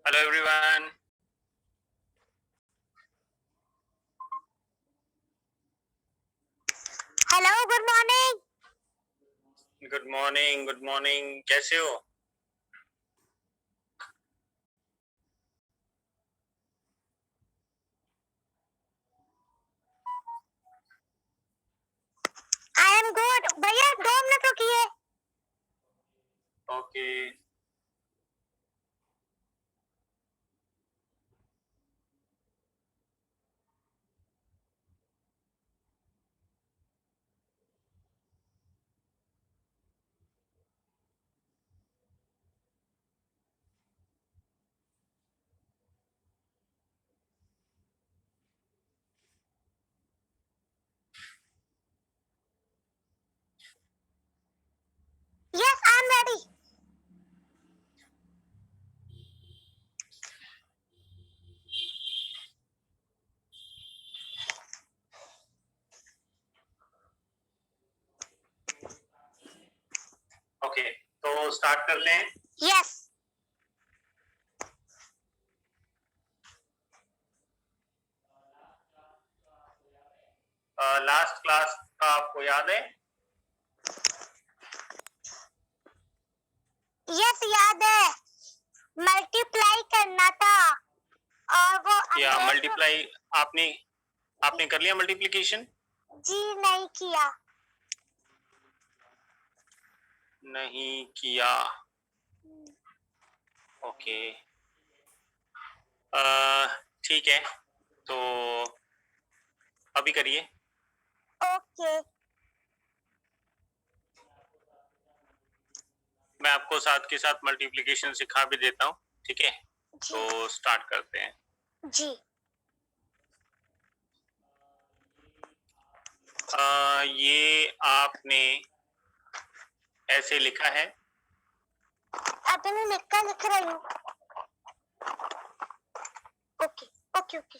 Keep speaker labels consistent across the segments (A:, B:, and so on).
A: Hello everyone.
B: Hello good morning.
A: Good morning, good morning. कैसे हो?
B: I am good. भैया 2 minute रुकिए।
A: Okay.
B: Yes I am ready.
A: Okay, तो start करते हैं।
B: यस
A: लास्ट क्लास का आपको याद है?
B: यस याद है। मल्टीप्लाई करना था और वो
A: या मल्टीप्लाई आपने कर लिया मल्टीप्लिकेशन?
B: जी नहीं किया।
A: नहीं किया। ओके, ठीक है, तो अभी करिए।
B: ओके
A: मैं आपको साथ के साथ मल्टीप्लिकेशन सिखा भी देता हूँ, ठीक है? तो स्टार्ट करते हैं।
B: जी।
A: ये आपने ऐसे लिखा है।
B: अभी मैं लिख रही हूँ। ओके ओके ओके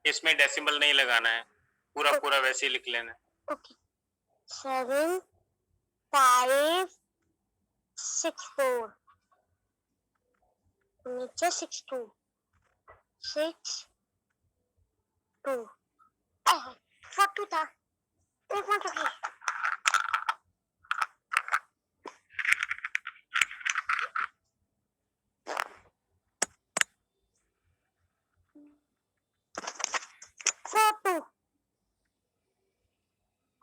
A: इसमें डेसिमल नहीं लगाना है, पूरा पूरा वैसे ही लिख लेना है।
B: ओके 7 5 6 4 नीचे 6 2 6 2 42 था। एक मिनट रुकिए।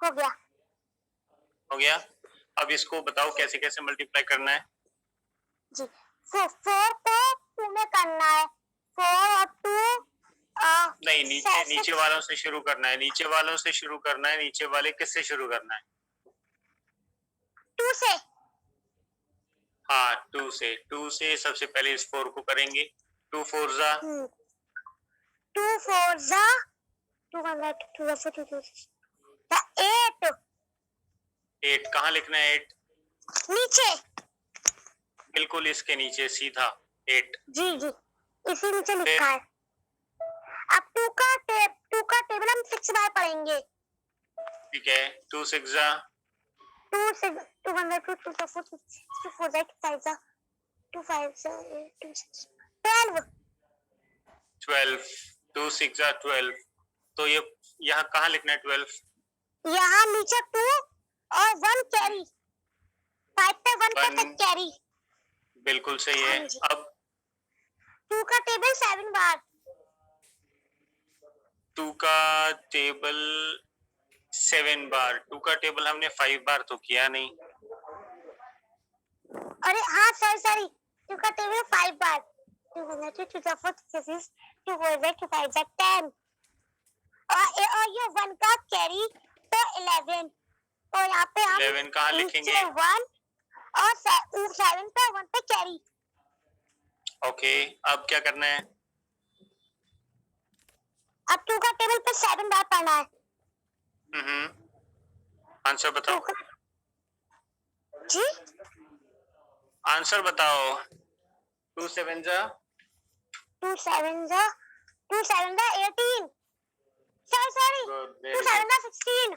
B: हो गया।
A: हो गया। अब इसको बताओ कैसे कैसे मल्टीप्लाई करना है।
B: जी 4 को 2 में करना है। 4 और 2
A: नहीं, नीचे वालों से शुरू करना है। नीचे वालों से शुरू करना है। नीचे वाले किससे शुरू करना है?
B: 2 से।
A: हाँ, 2 से। 2 से सबसे पहले इस 4 को करेंगे। 2 4 जा
B: 2 4 जा 2 2 2 8
A: 8 कहाँ लिखना है? 8
B: नीचे,
A: बिल्कुल इसके नीचे सीधा 8।
B: जी जी इसी नीचे लिखा है। अब 2 का टेबल हम 6 बार पढ़ेंगे।
A: ठीक है। 2 6 जा
B: 2 6 2 2 2 4 2 4 जा 2 5 जा 2 5 जा 2 6 12
A: 12 2 6 जा 12। तो ये यहाँ कहाँ लिखना है 12?
B: यहाँ नीचे 2 और 1 कैरी। 5 पे 1 पे कैरी।
A: बिल्कुल सही है। अब
B: 2 का टेबल 7 बार।
A: 2 का टेबल 7 बार। 2 का टेबल हमने 5 बार तो किया नहीं।
B: अरे हाँ सॉरी 2 का टेबल 5 बार। 2 1 2 2 4 6 2 4 2 5 10 और ये 1 का कैरी तो 11। और यहाँ पे हम
A: 11 कहाँ लिखेंगे?
B: 1 और 7 पे 1 पे कैरी।
A: ओके, अब क्या करना है?
B: अब 2 का टेबल पे 7 बार पढ़ना है।
A: आंसर बताओ।
B: जी
A: आंसर बताओ। 2 7 जा
B: 2 7 जा 18। सॉरी 2 7 जा 16।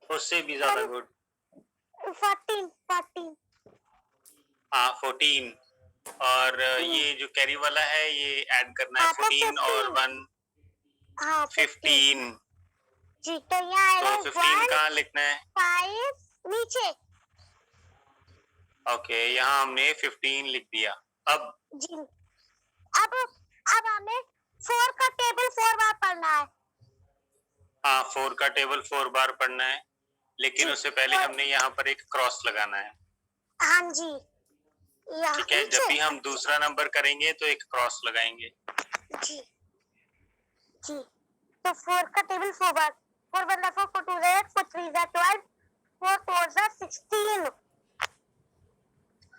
A: उससे भी ज्यादा गुड।
B: 14
A: हाँ 14। और ये जो कैरी वाला है ये ऐड करना है
B: हाँ, तो
A: 14 और
B: 15
A: 1
B: हाँ 15
A: 15।
B: जी। तो यहाँ
A: तो
B: आएगा
A: 15
B: 1
A: कहाँ लिखना है?
B: 5 नीचे।
A: ओके, यहाँ हमने 15 लिख दिया। अब
B: जी अब हमें 4 का टेबल 4 बार पढ़ना है।
A: हाँ 4 का टेबल 4 बार पढ़ना है, लेकिन
B: जी,
A: उससे पहले
B: और-
A: हमने यहाँ पर एक क्रॉस लगाना है।
B: हाँ जी, यहाँ
A: ठीक है, जब
B: नीचे।
A: भी हम दूसरा नंबर करेंगे तो एक क्रॉस लगाएंगे।
B: जी जी। तो 4 का टेबल 4 बार। 4 1 4 4 2 8 4 3 12 4 4 16।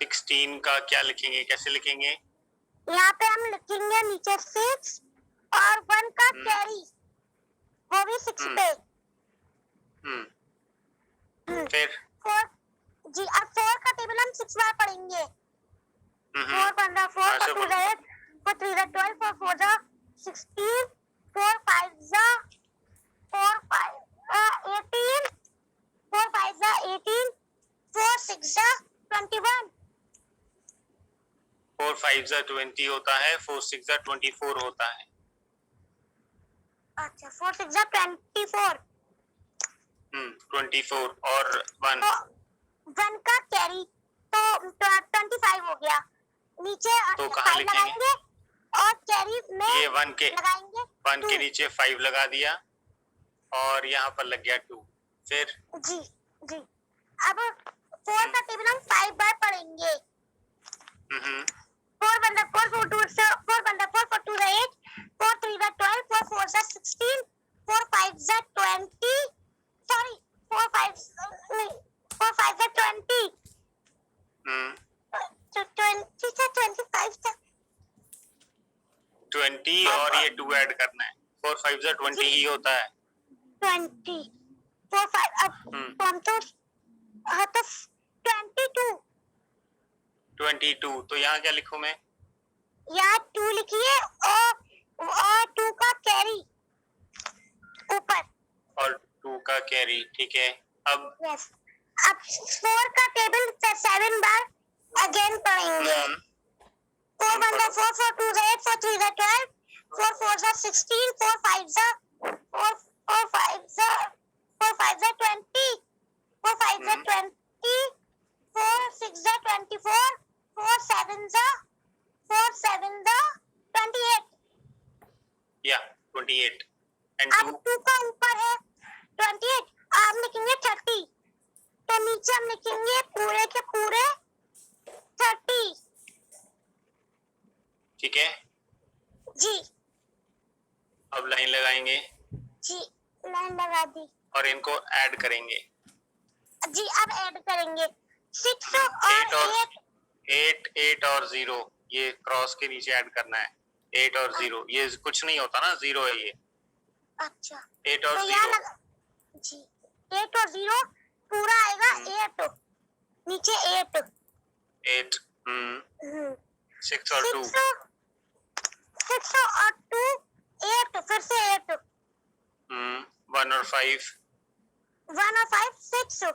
A: 16 का क्या लिखेंगे, कैसे लिखेंगे?
B: यहाँ पे हम लिखेंगे नीचे 6 और 1 का कैरी, वो भी 6 पे।
A: फिर
B: 4 जी। अब 4 का टेबल हम 6 बार पढ़ेंगे। 4 1 4
A: हाँ,
B: 4 2 8 4 3 12 4 4 16 4 5 4 5 18 4 5 18 4 6 21।
A: 4 5 20 होता है, 4 6 24 होता है।
B: अच्छा 4 6 24।
A: 24 और 1
B: तो 1 का कैरी तो 25 हो गया। नीचे
A: तो कहाँ
B: 5
A: लिखेंगे?
B: लगाएंगे और कैरी में
A: ये 1 के
B: लगाएंगे
A: नीचे 5 लगा दिया और यहाँ पर लग गया 2। फिर
B: जी जी। अब 4 का टेबल हम 5 बार पढ़ेंगे। 4 1 4 4 2 4 1 4 4 2 8 4 3 12 4 4 16 4 5 20 सॉरी 4 5 नहीं 4 5 20 तो 20 से 25 तक
A: 20 और ये 2 ऐड करना है। 4 5 20 ही होता है।
B: 20 4 5 अब तो हम तो हाँ तो 22।
A: 22 तो यहाँ क्या लिखूं मैं?
B: यहाँ 2 लिखिए और 2 का कैरी ऊपर।
A: और 2 का कैरी, ठीक है। अब
B: यस। अब 4 का टेबल 7 बार अगेन पढ़ेंगे। 4 1 4 4 2 8 4 3 12 4 4 16 4 5 4 4 5 4 5 20 4 5 20 4 6 24 4 7 4 7 28।
A: या 28 एंड
B: अब 2 का ऊपर है 28। आप लिखेंगे 30। तो नीचे हम लिखेंगे पूरे के पूरे 30।
A: ठीक है।
B: जी
A: अब लाइन लगाएंगे
B: जी। लाइन लगा दी।
A: और इनको ऐड करेंगे।
B: जी अब ऐड करेंगे 6 और 8।
A: 8 और 0 ये क्रॉस के नीचे ऐड करना है। 8 और 0 ये कुछ नहीं होता ना, 0 है ये।
B: अच्छा
A: 8 और
B: तो
A: 0
B: जी 8 और 0 पूरा आएगा 8 नीचे 8।
A: 8 6 और 2
B: 6 और 2 8 फिर से 8।
A: 1 और 5
B: 1 और 5 6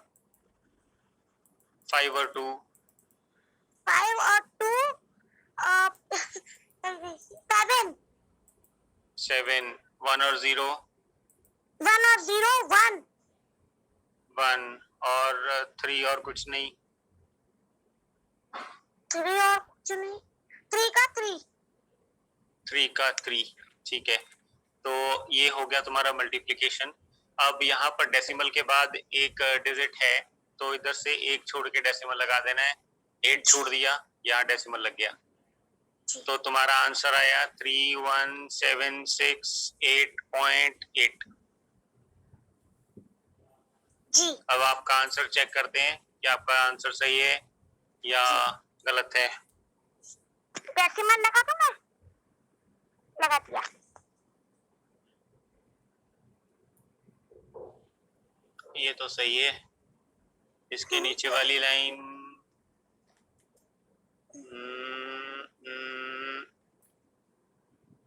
A: 5 और 2
B: 5 और 2 7
A: 7 1 और 0
B: 1 और 0 1
A: 1 और 3 और कुछ नहीं।
B: 3 और कुछ नहीं 3 का 3
A: 3 का 3 ठीक है। तो ये हो गया तुम्हारा मल्टीप्लिकेशन। अब यहाँ पर डेसिमल के बाद एक डिजिट है तो इधर से एक छोड़ के डेसिमल लगा देना है। 8 छोड़ दिया, यहाँ डेसिमल लग गया। तो तुम्हारा आंसर आया 3176.8.8।
B: जी।
A: अब आपका आंसर चेक करते हैं कि आपका आंसर सही है या गलत है।
B: डेसिमल लगा दूं मैं? लगा दिया।
A: ये तो सही है। इसके नीचे वाली लाइन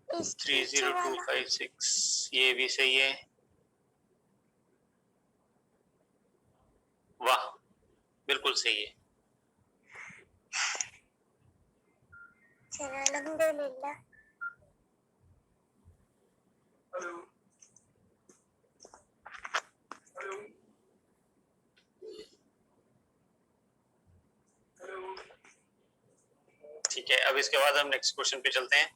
A: 30256 ये भी सही है। वाह, बिल्कुल सही है।
B: चलो अल्हम्दुलिल्लाह।
A: ठीक है, अब इसके बाद हम नेक्स्ट क्वेश्चन पे चलते हैं।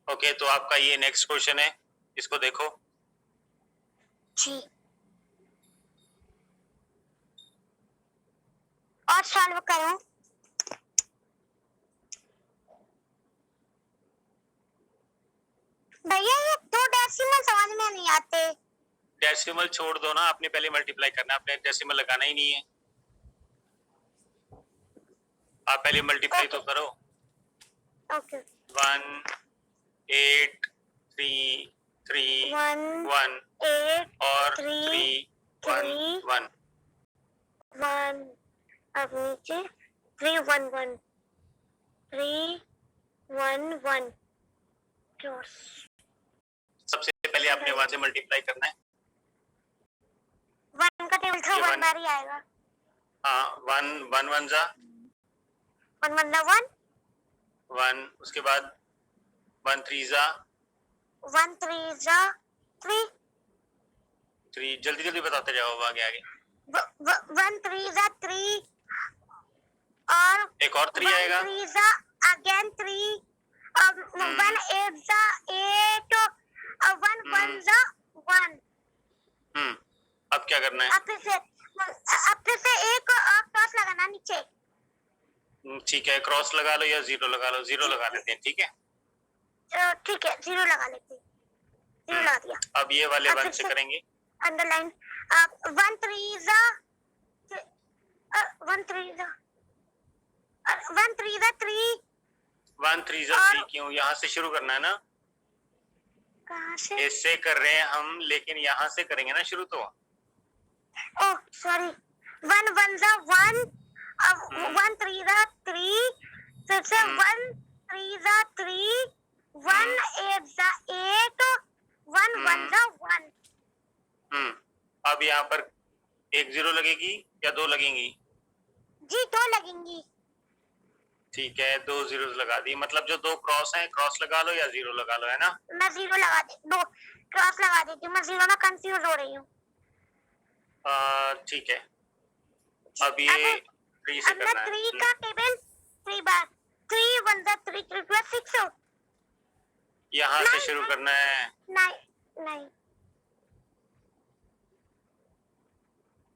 A: ओके, तो आपका ये नेक्स्ट क्वेश्चन है, इसको देखो।
B: जी, और सॉल्व करो। भैया ये दो डेसिमल समझ में नहीं आते।
A: डेसिमल छोड़ दो ना, आपने पहले मल्टीप्लाई करना है, आपने डेसिमल लगाना ही नहीं है। आप पहले मल्टीप्लाई तो करो।
B: ओके
A: 1 8 3 3
B: 1
A: 1
B: 8
A: और
B: 3
A: 3 1 1।
B: 1 अब नीचे 3 1 1 3 1 1 क्रॉस।
A: सबसे पहले आपने वहां से मल्टीप्लाई करना है।
B: 1 का टेबल तो
A: ये
B: 1
A: one-
B: बार ही आएगा।
A: हाँ, 1 1 1 जा
B: 1 1 1
A: 1, उसके बाद 1 3 जा
B: 1 3 जा 3
A: 3। जल्दी जल्दी बताते जाओ आगे आगे।
B: 1 3 जा 3 और
A: एक और 3 आएगा।
B: 3 जा अगेन 3 और 1 8 जा 8 और 1 1 जा 1।
A: अब क्या करना है?
B: अब फिर से एक और क्रॉस लगाना नीचे।
A: ठीक है, क्रॉस लगा लो या जीरो लगा लो। जीरो लगा लेते हैं, ठीक है।
B: ठीक है, 0 लगा लेते हैं। 0 लगा दिया।
A: अब ये वाले
B: अब
A: 1
B: फिर
A: से
B: से-
A: करेंगे।
B: अंडरलाइन 1 3 जा 1 3 जा 1 3 जा 3
A: 1 3 जा 3 क्यों? यहाँ से शुरू करना है ना।
B: कहाँ से?
A: इससे कर रहे हैं हम, लेकिन यहाँ से करेंगे ना शुरू तो।
B: ओह सॉरी 1 1 जा 1 अब 1 3 जा 3 फिर से 1 3 जा 3 1 8 जा 8 1 1 जा 1।
A: अब यहाँ पर एक 0 लगेगी या 2 लगेंगी?
B: जी 2 लगेंगी।
A: ठीक है, 2 zeros लगा दी। मतलब जो 2 क्रॉस हैं, क्रॉस लगा लो या 0 लगा लो, है ना।
B: मैं 0 लगा दे 2 क्रॉस लगा देती हूँ। मैं 0 में कंफ्यूज हो रही हूँ।
A: ठीक है, अब ये 3 से
B: अब मैं
A: करना
B: 3
A: है।
B: का टेबल 3 बार 3 1 जा 3 3 प्लस 6
A: यहाँ से शुरू करना है।
B: 9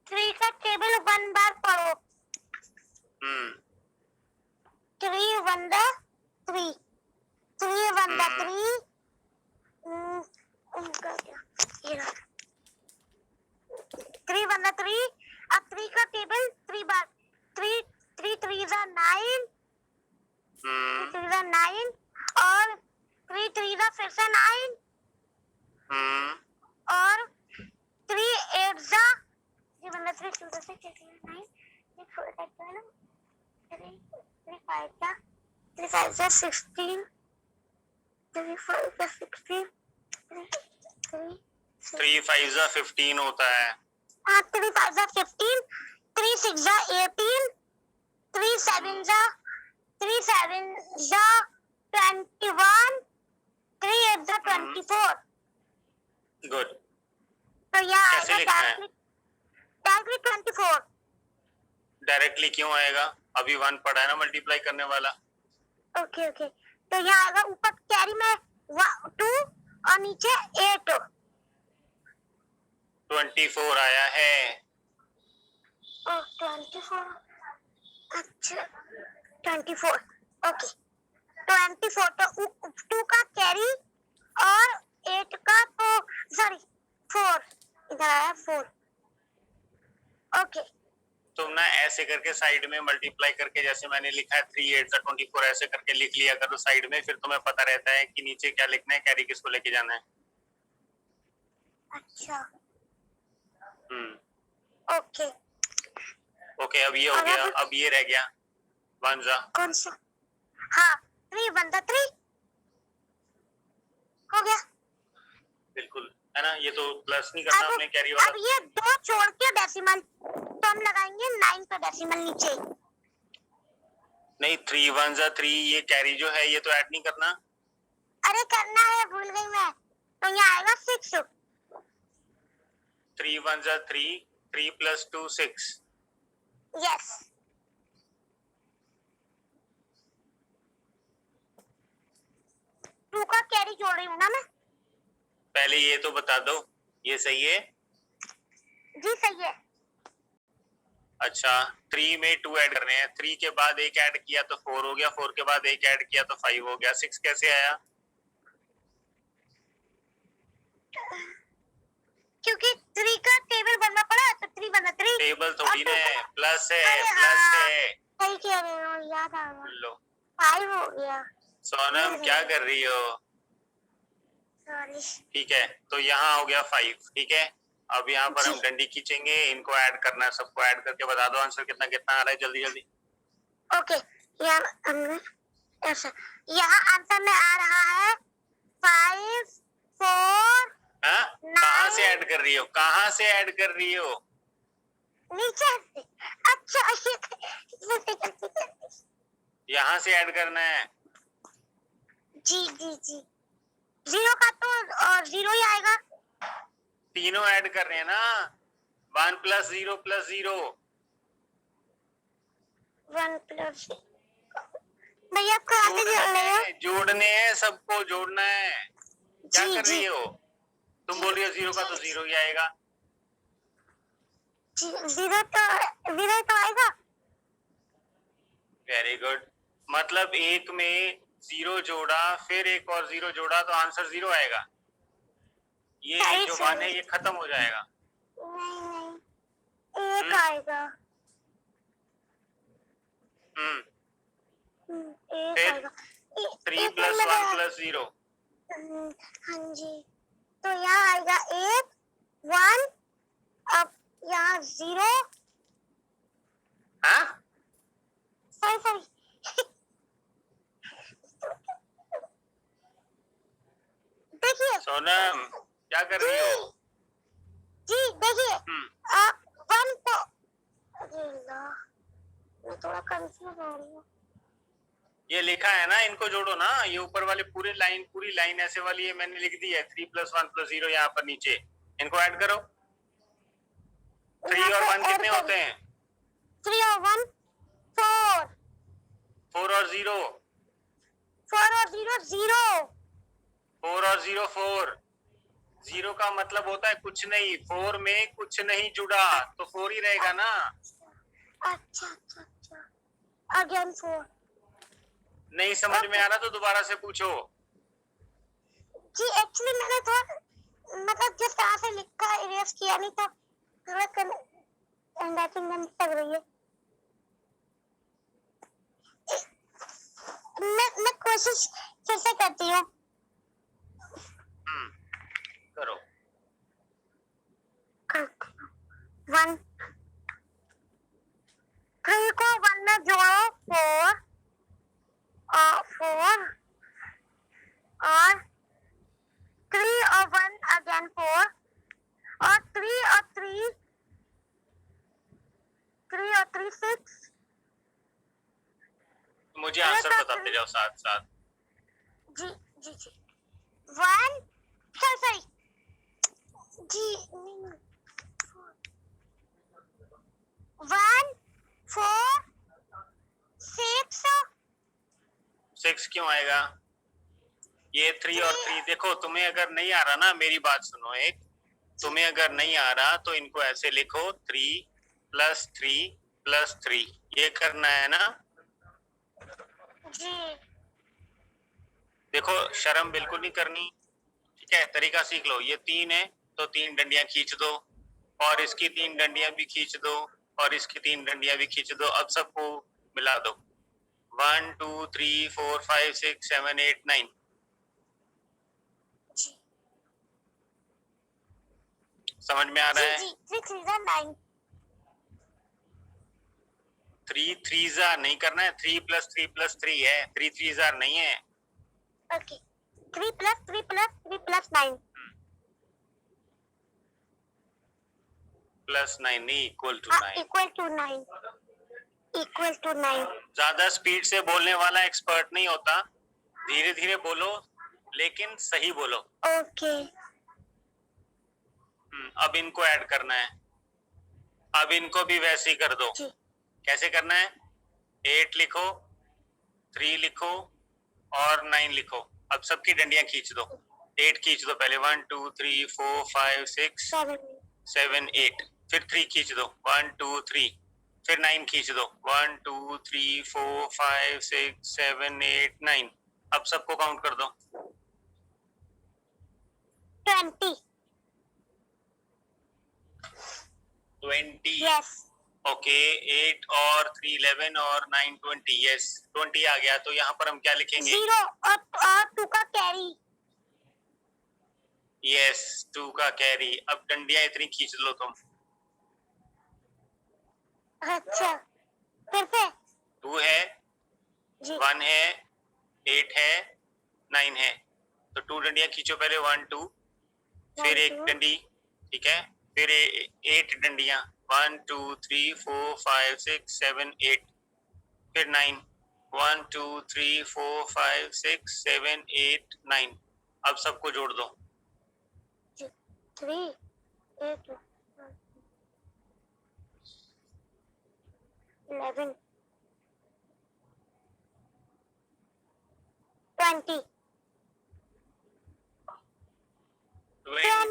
B: 3 का टेबल 1 बार पढ़ो। 3 1 जा 3 3 1 जा 3 उनका क्या ये रहा 3 1 जा 3। अब 3 का टेबल 3 बार 3 3 3 जा 9 3 जा 9 और 3 3 जा फिर से 9 और 3 8 जा 3 1 जा 3 2 जा 6 9 3 4 जा 12 3 5 जा 3 5 जा 16 3 4 जा 16
A: 3 5 जा 15 होता है।
B: 3 5 जा 15 3 6 जा 18 3 7 जा 21 3 8 जा 24।
A: गुड।
B: तो यहाँ
A: कैसे
B: आएगा
A: लिखना है?
B: डायरेक्टली 24।
A: डायरेक्टली क्यों आएगा? अभी 1 पढ़ा है ना मल्टीप्लाई करने वाला।
B: ओके ओके, तो यहाँ आएगा ऊपर कैरी में 2 और नीचे 8।
A: 24 आया है।
B: 24 अच्छा 24 ओके 24 तो 2 का कैरी और 8 का तो सॉरी 4 इधर आया 4 ओके
A: तुम ना ऐसे करके साइड में मल्टीप्लाई करके, जैसे मैंने लिखा है 3 8 24, ऐसे करके लिख लिया करो साइड में, फिर तुम्हें पता रहता है कि नीचे क्या लिखना है, कैरी किसको लेके जाना है।
B: अच्छा
A: ओके
B: ओके।
A: अब ये हो गया, अब ये रह गया 1 जा।
B: कौन सा? हाँ 3 1 3 हो गया।
A: बिल्कुल है ना, ये तो प्लस नहीं करना हमने कैरी वाला।
B: अब ये 2 छोड़ के डेसिमल, तो हम लगाएंगे 9 का डेसिमल नीचे।
A: नहीं 3 1 जा 3, ये कैरी जो है ये तो ऐड नहीं करना।
B: अरे करना है, भूल गई मैं। तो यहाँ आएगा 6।
A: 3 1 जा 3, 3 + 2 6।
B: यस। टू का कैरी जोड़ रही हूँ ना मैं।
A: पहले ये तो बता दो, ये सही है?
B: जी सही है।
A: अच्छा 3 में 2 ऐड करने हैं, 3 के बाद एक ऐड किया तो 4 हो गया, 4 के बाद एक ऐड किया तो 5 हो गया, 6 कैसे आया?
B: क्योंकि 3 का टेबल बनना पड़ा, तो 3 बना 3।
A: टेबल थोड़ी ना है, प्लस है,
B: अरे
A: प्लस
B: हाँ,
A: है।
B: सही कह रहे हो, याद आ गया।
A: लो
B: 5 हो गया।
A: सोनम क्या कर रही हो?
B: सॉरी।
A: ठीक है, तो यहाँ हो गया 5। ठीक है, अब यहाँ पर हम
B: जी।
A: डंडी खींचेंगे, इनको ऐड करना है, सबको ऐड करके बता दो आंसर कितना कितना आ रहा है, जल्दी जल्दी।
B: ओके ऐसा, यहाँ आंसर में आ रहा है 5 4
A: हाँ कहाँ से ऐड कर रही हो, कहाँ से ऐड कर रही हो?
B: नीचे से। अच्छा
A: यहाँ से ऐड करना है।
B: जी जी जी। 0 का तो 0 ही आएगा।
A: तीनों ऐड कर रहे हैं ना, 1 + 0 + 0।
B: 1 प्लस भैया कहाँ से जोड़ रहे हो?
A: जोड़ने हैं, सबको जोड़ना है। क्या
B: जी
A: कर
B: जी
A: रही हो? तुम बोल रही हो 0 का तो 0 ही आएगा।
B: जी। 0 तो आएगा।
A: वेरी गुड, मतलब एक में 0 जोड़ा, फिर एक और 0 जोड़ा तो आंसर 0 आएगा। ये जो मान है ये खत्म हो जाएगा।
B: नहीं एक आएगा। एक
A: फिर
B: आएगा।
A: 3 + 1 + 0।
B: हाँ जी, तो यहाँ आएगा 8 1, अब यहाँ 0।
A: हाँ
B: सॉरी देखिए
A: सोनम क्या कर रही हो?
B: जी देखिए 1 तो, अरे अल्लाह मैं थोड़ा कंफ्यूज हो रही हूँ।
A: ये लिखा है ना, इनको जोड़ो ना, ये ऊपर वाले पूरी लाइन ऐसे वाली है, मैंने लिख दी है 3 + 1 + 0 यहाँ पर नीचे, इनको ऐड करो। 3 और 1 कितने होते हैं?
B: 3 और 1 4।
A: 4 और 0
B: 4 और 0 0।
A: 4 और 0 4। 0 का मतलब होता है कुछ नहीं, 4 में कुछ नहीं जुड़ा तो 4 ही रहेगा ना।
B: अच्छा अगेन 4।
A: नहीं समझ में आ रहा तो दोबारा से पूछो।
B: जी एक्चुअली मैंने थोड़ा मतलब जिस तरह से लिखा इरेज किया नहीं तो थोड़ा हैंडराइटिंग में लग रही है। मैं कोशिश फिर से करती हूँ।
A: करो।
B: 1 3 को 1 में जोड़ो 4 4 और 3 और 1 अगेन 4 और 3 और 3 6।
A: मुझे आंसर बताते जाओ साथ साथ।
B: जी जी जी 1 सॉरी जी 1 4
A: 6 क्यों आएगा? ये 3 और 3 देखो, तुम्हें अगर नहीं आ रहा ना, मेरी बात सुनो एक, तुम्हें अगर नहीं आ रहा तो इनको ऐसे लिखो 3 + 3 + 3, ये करना है ना।
B: जी।
A: देखो शर्म बिल्कुल नहीं करनी, ठीक है, तरीका सीख लो। ये 3 है तो 3 डंडियां खींच दो, और इसकी 3 डंडियां भी खींच दो, और इसकी 3 डंडियां भी खींच दो। अब सबको मिला दो। 1 2 3 4 5 6 7 8 9।
B: जी
A: समझ में आ रहा है?
B: जी 3 3 जा 9।
A: 3 3 जा नहीं करना है, 3 + 3 है, 3 3 जा नहीं है।
B: ओके 3 + 3 + 3 + 9
A: +9 नहीं, इक्वल टू
B: हाँ
A: 9।
B: Equal to 9 equal to 9।
A: ज्यादा स्पीड से बोलने वाला एक्सपर्ट नहीं होता, धीरे धीरे बोलो लेकिन सही बोलो।
B: ओके
A: अब इनको ऐड करना है। अब इनको भी वैसे ही कर दो।
B: जी
A: कैसे करना है? 8 लिखो, 3 लिखो और 9 लिखो। अब सबकी डंडियां खींच दो। 8 खींच दो पहले। 1 2 3 4 5 6
B: 7
A: 7 8। फिर 3 खींच दो। 1 2 3। फिर 9 खींच दो। 1 2 3 4 5 6 7 8 9। अब सबको काउंट कर दो।
B: 20
A: 20।
B: यस
A: ओके 8 और 3 11 और 9 20। यस 20 आ गया। तो यहाँ पर हम क्या लिखेंगे?
B: 0 और 2 का कैरी।
A: यस 2 का कैरी। अब डंडियां इतनी खींच लो तुम।
B: अच्छा फिर से
A: 2 है,
B: जी
A: 1 है, 8 है, 9 है। तो 2 डंडियां खींचो पहले। 1 2। फिर
B: 1
A: एक
B: 2
A: डंडी, ठीक है। फिर 8 डंडियां। 1 2 3 4 5 6 7 8। फिर 9। 1 2 3 4 5 6 7 8 9। अब सबको जोड़ दो।
B: 3 8 11 20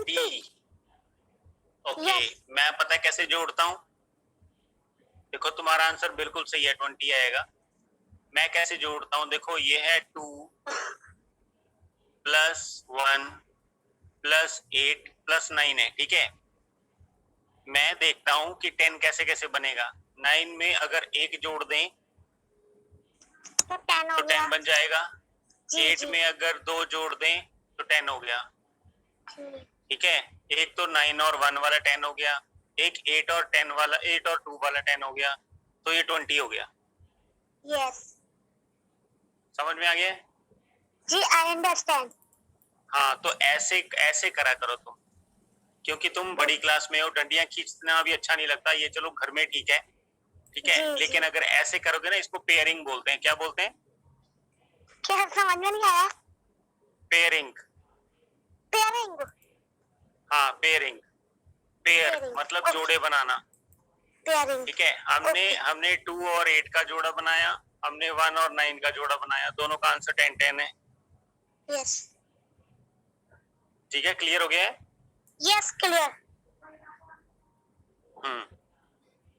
A: 20। Okay
B: Yes.
A: मैं पता है कैसे जोड़ता हूँ? देखो तुम्हारा आंसर बिल्कुल सही है, 20 आएगा। मैं कैसे जोड़ता हूँ? देखो ये है 2 + 1 + 8 + 9 है, ठीक है। मैं देखता हूँ कि 10 कैसे कैसे बनेगा। 9 में अगर 1 जोड़ दें
B: तो 10 हो
A: तो
B: गया
A: 10 बन जाएगा।
B: जी
A: 8
B: जी
A: में अगर 2 जोड़ दें तो 10 हो गया,
B: जी
A: ठीक है। एक तो 9 और 1 वाला 10 हो गया, एक 8 और 10 वाला, 8 और 2 वाला 10 हो गया, तो ये 20 हो गया।
B: यस
A: समझ में आ गया?
B: जी आई अंडरस्टैंड।
A: हाँ तो ऐसे ऐसे करा करो तुम, क्योंकि तुम बड़ी क्लास में हो, डंडियां खींचना भी अच्छा नहीं लगता। ये चलो घर में ठीक है, ठीक है।
B: जी,
A: लेकिन
B: जी।
A: अगर ऐसे करोगे ना, इसको पेयरिंग बोलते हैं। क्या बोलते हैं?
B: क्या समझ में नहीं आया?
A: पेयरिंग।
B: पेयरिंग
A: हाँ पेयरिंग। पेयर
B: पेयरिंग
A: मतलब जोड़े बनाना,
B: पेयरिंग
A: ठीक है। हमने
B: ओके
A: हमने 2 और 8 का जोड़ा बनाया, हमने 1 और 9 का जोड़ा बनाया। दोनों का आंसर 10 10 है,
B: यस
A: ठीक है। क्लियर हो गया है?
B: यस क्लियर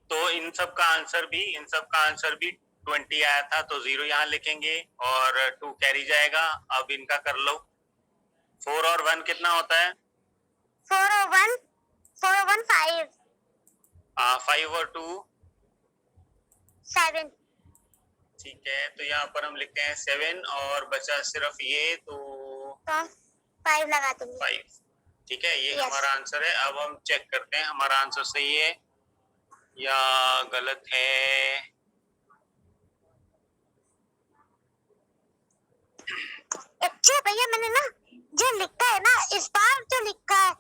A: तो इन सब का आंसर भी 20 आया था, तो 0 यहाँ लिखेंगे और 2 कैरी जाएगा। अब इनका कर लो। 4 और 1 कितना होता है?
B: 401 5
A: 5 और 2
B: 7
A: ठीक है। तो यहाँ पर हम लिखते हैं 7 और बचा सिर्फ ये, तो
B: तो 5 लगा देंगे
A: 5, ठीक है। ये
B: Yes.
A: हमारा आंसर है। अब हम चेक करते हैं हमारा आंसर सही है या गलत है।
B: अच्छा भैया मैंने ना जो लिखा है ना इस बार जो लिखा है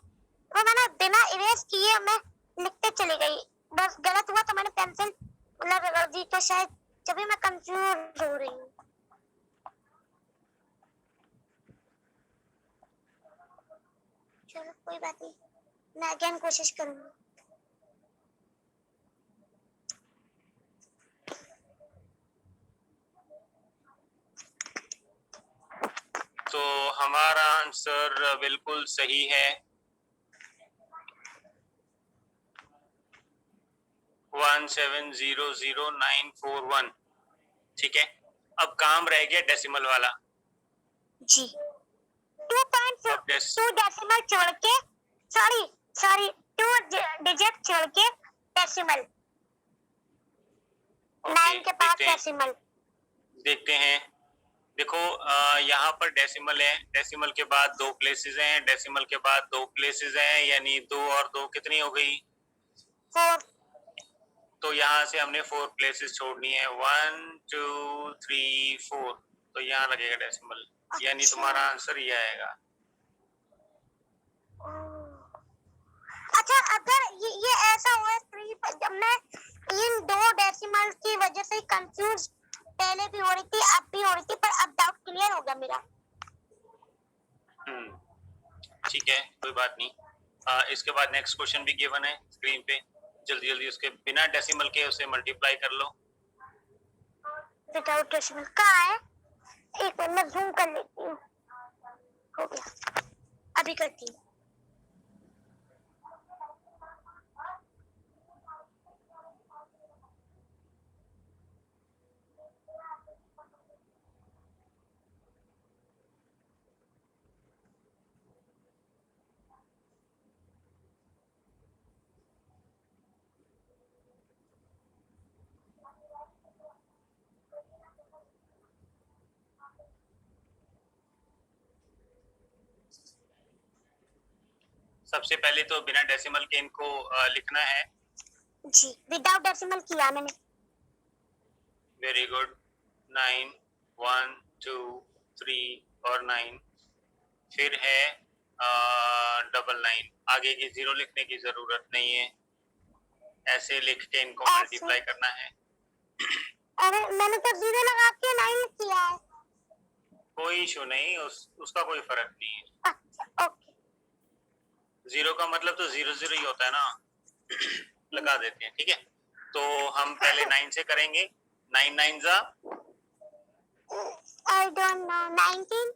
B: वो मैंने बिना इरेज किए मैं लिखते चली गई। बस गलत हुआ तो मैंने पेंसिल मतलब रख दी, तो शायद जब मैं कंफ्यूज हो रही हूँ। चलो कोई बात नहीं, मैं अगेन कोशिश करूंगी।
A: तो हमारा आंसर बिल्कुल सही है। 1700941, ठीक है। अब काम रह गया डेसिमल वाला।
B: जी 2.2
A: अब
B: डेसिमल छोड़ के, सॉरी 2 डिजिट छोड़ के डेसिमल 9 के बाद
A: देखते हैं
B: डेसिमल।
A: देखते हैं। देखो यहाँ पर डेसिमल है, डेसिमल के बाद 2 प्लेसेस हैं, डेसिमल के बाद 2 प्लेसेस हैं, यानी 2 और 2 कितनी हो गई?
B: 4।
A: तो यहाँ से हमने 4 प्लेसेस छोड़नी है, 1 2 3 4, तो यहाँ लगेगा डेसिमल, यानी
B: अच्छा।
A: तुम्हारा आंसर ये आएगा।
B: अच्छा, अगर ये ऐसा हुआ 3 पर, जब मैं इन 2 डेसिमल की वजह से कंफ्यूज पहले भी हो रही थी, अब भी हो रही थी, पर अब डाउट क्लियर हो गया मेरा।
A: ठीक है, कोई बात नहीं। इसके बाद नेक्स्ट क्वेश्चन भी गिवन है स्क्रीन पे, जल्दी जल्दी उसके बिना डेसिमल के उसे मल्टीप्लाई कर लो।
B: विदाउट डेसिमल कहाँ है? एक मिनट मैं जूम कर लेती हूँ। हो गया, अभी करती हूँ।
A: सबसे पहले तो बिना डेसिमल के इनको लिखना है।
B: जी, विदाउट डेसिमल किया मैंने।
A: Very good. 9 1 2 3 और 9, फिर है 999, आगे की 0 लिखने की जरूरत नहीं है, ऐसे लिख के इनको मल्टीप्लाई करना है।
B: अरे मैंने तो 0 लगा के 9 किया है।
A: कोई इशू नहीं, उसका कोई फर्क नहीं है।
B: अच्छा, ओके।
A: 0 का मतलब तो 0 0 ही होता है ना, लगा देते हैं, ठीक है। तो हम पहले 9 से करेंगे। 9 9 जा
B: आई डोंट नो। 19।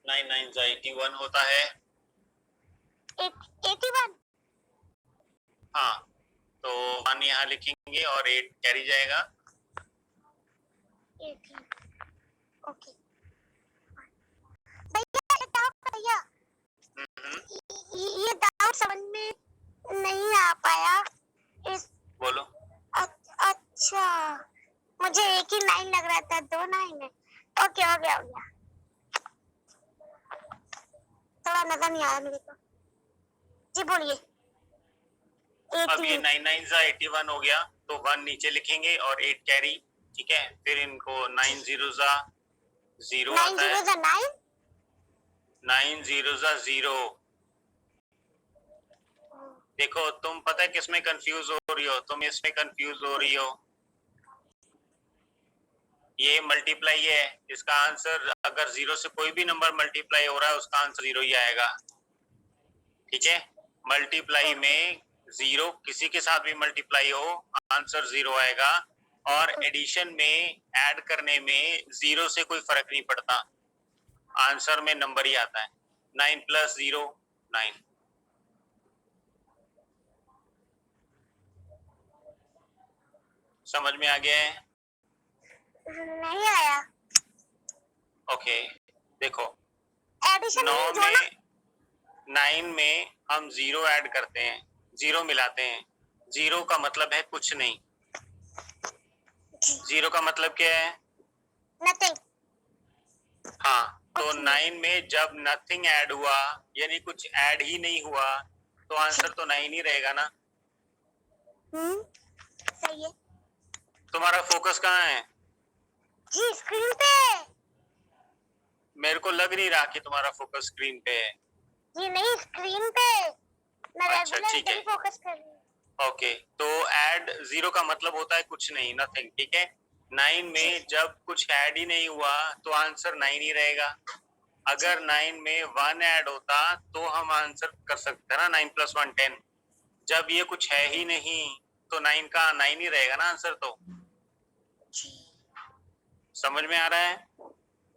A: 9 9 जा 81 होता है।
B: 81।
A: हाँ, तो 1 यहाँ लिखेंगे और 8 कैरी जाएगा।
B: 18। ओके भैया, एक डाउट भैया, ये डाउट समझ में नहीं आ पाया। इस
A: बोलो।
B: अच्छा, मुझे एक ही 9 लग रहा था, 2 9 है। ओके, हो गया हो गया। थोड़ा नजर नहीं आया मेरे को। जी बोलिए।
A: अब ये 9 9 जा 81 हो गया, तो 1 नीचे लिखेंगे और 8 कैरी, ठीक है। फिर इनको 9 0 जा 0 आता है। 9 0 जा 0। देखो तुम पता है किसमें कंफ्यूज हो रही हो, तुम इसमें कंफ्यूज हो रही हो। ये मल्टीप्लाई है, इसका आंसर अगर 0 से कोई भी नंबर मल्टीप्लाई हो रहा है उसका आंसर 0 ही आएगा, ठीक है। मल्टीप्लाई में 0 किसी के साथ भी मल्टीप्लाई हो आंसर 0 आएगा, और एडिशन में ऐड करने में 0 से कोई फर्क नहीं पड़ता, आंसर में नंबर ही आता है। 9 + 0 9। समझ में आ गया है?
B: नहीं आया।
A: ओके, देखो
B: एडिशन
A: 9 में 9 में हम 0 ऐड करते हैं, 0 मिलाते हैं। 0 का मतलब है कुछ नहीं। 0 का मतलब क्या है?
B: नथिंग।
A: हाँ, तो 9 में जब नथिंग ऐड हुआ, यानी कुछ ऐड ही नहीं हुआ, तो आंसर तो 9 ही रहेगा ना।
B: सही है।
A: तुम्हारा फोकस कहाँ है?
B: जी, स्क्रीन पे।
A: मेरे को लग नहीं रहा कि तुम्हारा फोकस स्क्रीन पे है।
B: जी नहीं, स्क्रीन पे। मैं
A: अच्छा, ठीक है।
B: फोकस कर रही हूँ।
A: ओके, तो ऐड 0 का मतलब होता है कुछ नहीं, नथिंग, ठीक है। 9 में जब कुछ ऐड ही नहीं हुआ तो आंसर 9 ही रहेगा। अगर 9 में 1 ऐड होता तो हम आंसर कर सकते हैं ना, 9 + 1 10। जब ये कुछ है ही नहीं तो 9 का 9 ही रहेगा ना आंसर। तो समझ में आ रहा है?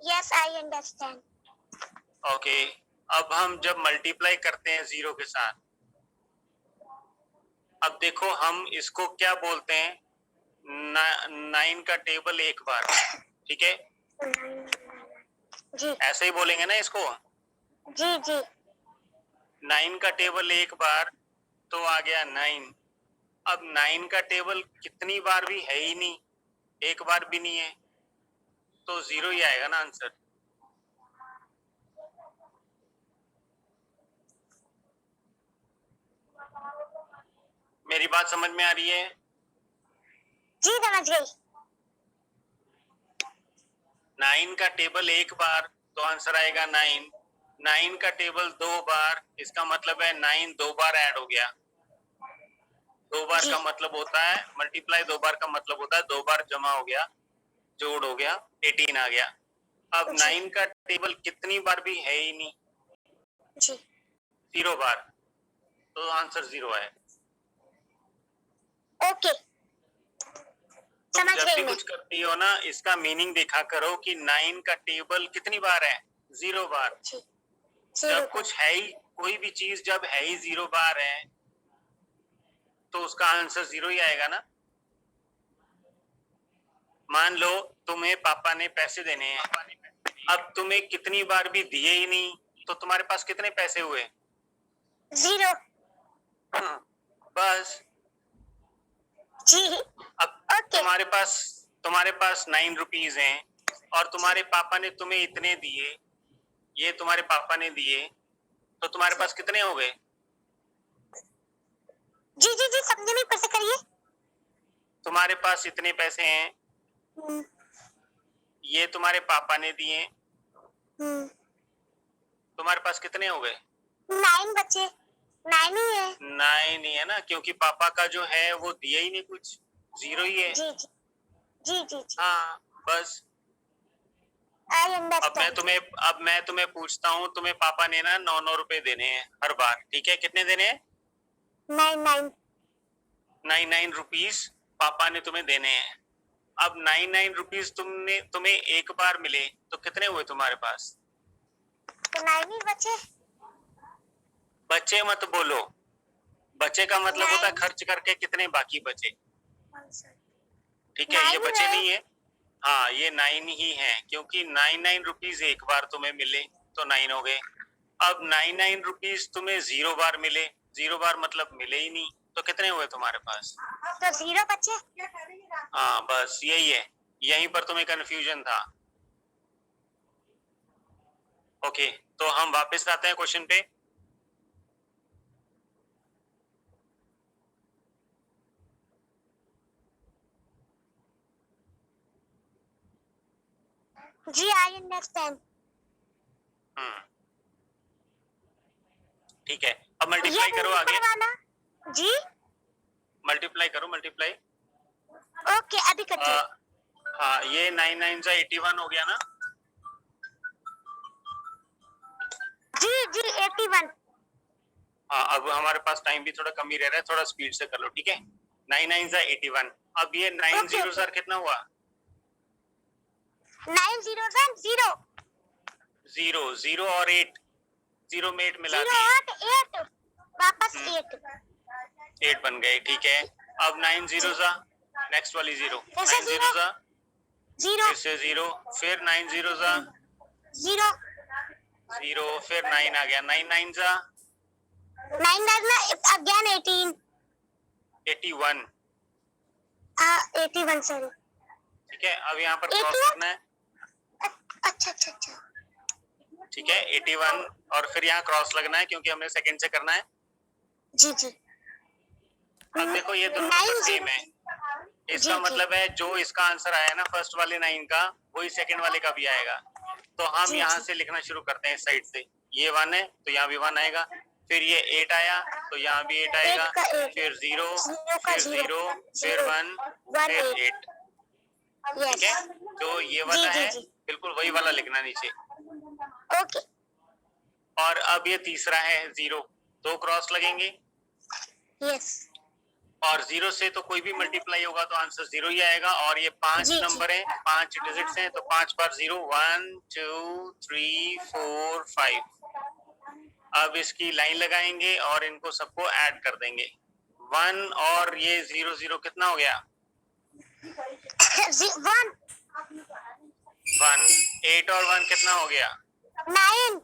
B: Yes, I understand.
A: ओके, अब हम जब मल्टीप्लाई करते हैं 0 के साथ, अब देखो हम इसको क्या बोलते हैं, 9 का टेबल एक बार, ठीक है।
B: जी
A: ऐसे ही बोलेंगे ना इसको।
B: जी जी।
A: 9 का टेबल एक बार तो आ गया 9, अब 9 का टेबल कितनी बार भी है ही नहीं, एक बार भी नहीं है, तो 0 ही आएगा ना आंसर। मेरी बात समझ में आ रही है?
B: जी समझ गई।
A: 9 का टेबल एक बार तो आंसर आएगा 9। 9 का टेबल 2 बार, इसका मतलब है 9 2 बार ऐड हो गया। 2 बार
B: जी।
A: का मतलब होता है मल्टीप्लाई, 2 बार का मतलब होता है 2 बार जमा हो गया, जोड़ हो गया, 18 आ गया। अब
B: जी।
A: 9 का टेबल कितनी बार भी है ही नहीं,
B: जी
A: 0 बार, तो आंसर 0 है।
B: ओके
A: तुम
B: समझ
A: जब
B: गई
A: भी
B: मैं।
A: कुछ करती हो ना, इसका मीनिंग देखा करो कि 9 का टेबल कितनी बार है, 0 बार।
B: जी
A: जब कुछ है ही, कोई भी चीज जब है ही 0 बार है, तो उसका आंसर 0 ही आएगा ना। मान लो तुम्हें पापा ने पैसे देने हैं, अब तुम्हें कितनी बार भी दिए ही नहीं, तो तुम्हारे पास कितने पैसे हुए?
B: 0।
A: हाँ, बस।
B: जी
A: अब
B: ओके।
A: तुम्हारे पास 9 रुपीज हैं और तुम्हारे पापा ने तुम्हें इतने दिए, ये तुम्हारे पापा ने दिए, तो तुम्हारे पास कितने हो गए?
B: जी जी जी समझे नहीं, फिर से करिए।
A: तुम्हारे पास इतने पैसे हैं, ये तुम्हारे पापा ने दिए, तुम्हारे पास कितने हो गए?
B: 9 बचे। 9 ही है।
A: 9 ही है ना, क्योंकि पापा का जो है वो दिया ही नहीं कुछ, 0 ही है।
B: जी जी जी जी जी
A: हाँ, बस।
B: आई
A: अब मैं
B: अंडरस्टैंड।
A: तुम्हें अब मैं तुम्हें पूछता हूँ, तुम्हें पापा ने ना 9 रुपए देने हैं हर बार, ठीक है? कितने देने हैं?
B: 9
A: 9 रुपीज पापा ने तुम्हें देने हैं। अब 9 रुपीज तुम्हें एक बार मिले, तो कितने हुए तुम्हारे पास?
B: तो 9 ही बचे।
A: बचे मत बोलो, बचे का मतलब होता है
B: 9
A: खर्च करके कितने बाकी बचे, ठीक है?
B: 9
A: ये
B: ही
A: बचे
B: है।
A: नहीं है। हाँ, ये 9 ही है, क्योंकि 9 रुपीज एक बार तुम्हें मिले तो 9 हो गए। अब 9 रुपीज तुम्हें 0 बार मिले, 0 बार मतलब मिले ही नहीं, तो कितने हुए तुम्हारे पास?
B: तो 0 बचे।
A: हाँ, बस यही है, यहीं पर तुम्हें कंफ्यूजन था। ओके, तो हम वापस आते हैं क्वेश्चन पे।
B: जी आई अंडरस्टैंड।
A: ठीक है, अब
B: ये
A: मल्टीप्लाई करो आगे।
B: वाला। जी
A: मल्टीप्लाई करो, मल्टीप्लाई।
B: ओके अभी करती हूँ।
A: हाँ, ये 9 9 से 81 हो गया ना।
B: जी जी 81।
A: हाँ, अब हमारे पास टाइम भी थोड़ा कम ही रह रहा है, थोड़ा स्पीड से कर लो, ठीक है? 9 9 से 81। अब ये 9
B: Okay,
A: 0 सर कितना हुआ?
B: 9 0 0
A: 0 0 और 8, 0 में 8 मिला
B: 0
A: दिए,
B: 8 वापस 8।
A: 8 बन गए, ठीक है? अब 9 0 सा नेक्स्ट वाली 0,
B: कैसे
A: 9 0 सा
B: 0
A: फिर से 0, फिर 9 0 सा
B: 0
A: 0, फिर 9 आ गया, 9 9 सा
B: 9 अगेन 18
A: 81,
B: 81 सॉरी।
A: ठीक है? अब यहाँ पर क्रॉस
B: 81?
A: करना है,
B: अच्छा अच्छा अच्छा
A: ठीक है? 81 और फिर यहाँ क्रॉस लगना है, क्योंकि हमें सेकंड से करना है।
B: जी जी।
A: अब देखो ये दोनों
B: 9
A: नंबर सेम
B: 0
A: है, इसका
B: जी,
A: मतलब है जो इसका आंसर आया ना फर्स्ट वाले 9 का, वही सेकंड वाले का भी आएगा। तो हम
B: जी,
A: यहाँ
B: जी।
A: से लिखना शुरू करते हैं इस साइड से। ये 1 है तो यहाँ भी 1 आएगा, फिर ये 8 आया तो यहाँ भी 8 आएगा,
B: 8 का 8
A: फिर 0,
B: 0 का
A: फिर
B: 0
A: 0, फिर 1,
B: 1
A: फिर
B: 8
A: 8, ठीक है? तो ये वाला
B: जी,
A: है,
B: जी।
A: बिल्कुल वही वाला लिखना नीचे।
B: ओके
A: और अब ये तीसरा है 0, 2 क्रॉस लगेंगे
B: यस
A: और 0 से तो कोई भी मल्टीप्लाई होगा तो आंसर 0 ही आएगा। और ये 5
B: जी, जी।
A: नंबर है, 5 डिजिट्स हैं, तो 5 बार 0, 1 2 3 4 5। अब इसकी लाइन लगाएंगे और इनको सबको ऐड कर देंगे। 1 और ये 0 0 कितना हो गया?
B: 1
A: 1। 8 और 1 कितना हो गया?
B: 9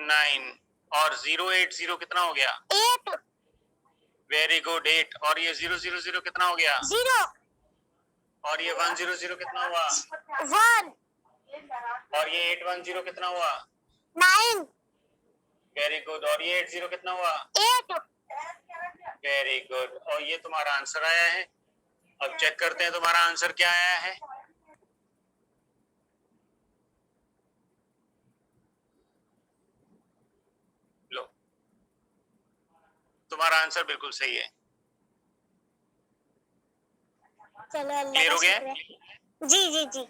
A: 9। और 0 8 0 कितना हो गया?
B: 8
A: वेरी गुड 8 और ये 000 कितना हो गया
B: 0
A: और ये 100 कितना हुआ
B: 1
A: और ये 810 कितना हुआ
B: 9
A: वेरी गुड और ये 80 कितना हुआ
B: 8
A: वेरी गुड और ये तुम्हारा आंसर आया है। अब चेक करते हैं तुम्हारा आंसर क्या आया है। लो तुम्हारा आंसर बिल्कुल सही है।
B: चलो अल्लाह
A: क्लियर
B: का
A: हो गया?
B: शुक्र है। जी जी जी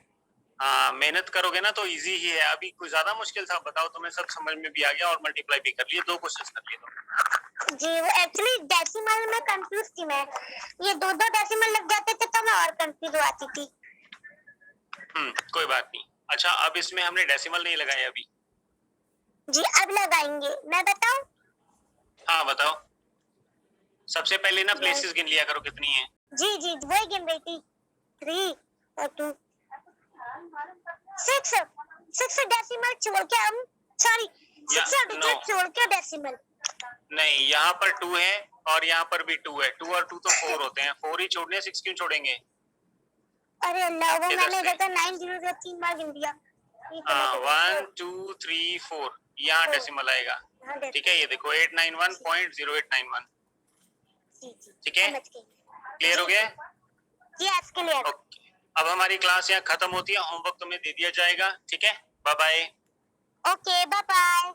A: हाँ मेहनत करोगे ना तो इजी ही है। अभी कुछ ज्यादा मुश्किल था बताओ, तुम्हें सब समझ में भी आ गया और मल्टीप्लाई भी कर लिए, 2 क्वेश्चन कर लिए तुम।
B: जी। वो एक्चुअली डेसिमल में कंफ्यूज थी मैं, ये दो डेसिमल लग जाते थे तो मैं और कंफ्यूज हो आती थी।
A: कोई बात नहीं। अच्छा अब इसमें हमने डेसिमल नहीं लगाए अभी।
B: जी अब लगाएंगे, मैं बताऊं?
A: हाँ बताओ। सबसे पहले ना प्लेसेस गिन लिया करो कितनी है।
B: जी जी वही गिन रही थी, 3 और 2 6 डेसिमल छोड़ के हम सॉरी 6 डिजिट छोड़ के डेसिमल।
A: नहीं यहाँ पर 2 है और यहाँ पर भी 2 है। 2 और 2 तो 4 होते हैं, 4 ही छोड़ने, 6 क्यों छोड़ेंगे?
B: अरे अल्लाह, वो
A: इधर
B: मैंने
A: से।
B: देखा 9 3 बार गिन दिया।
A: 1 2 3 4 यहाँ डेसिमल आएगा। ठीक है ये देखो 891.0891।
B: जी जी
A: ठीक है
B: समझ गई।
A: क्लियर हो गया?
B: Yes clear.
A: ओके अब हमारी क्लास यहाँ खत्म होती है, होमवर्क तुम्हें दे दिया जाएगा। ठीक है bye bye.
B: Okay bye bye.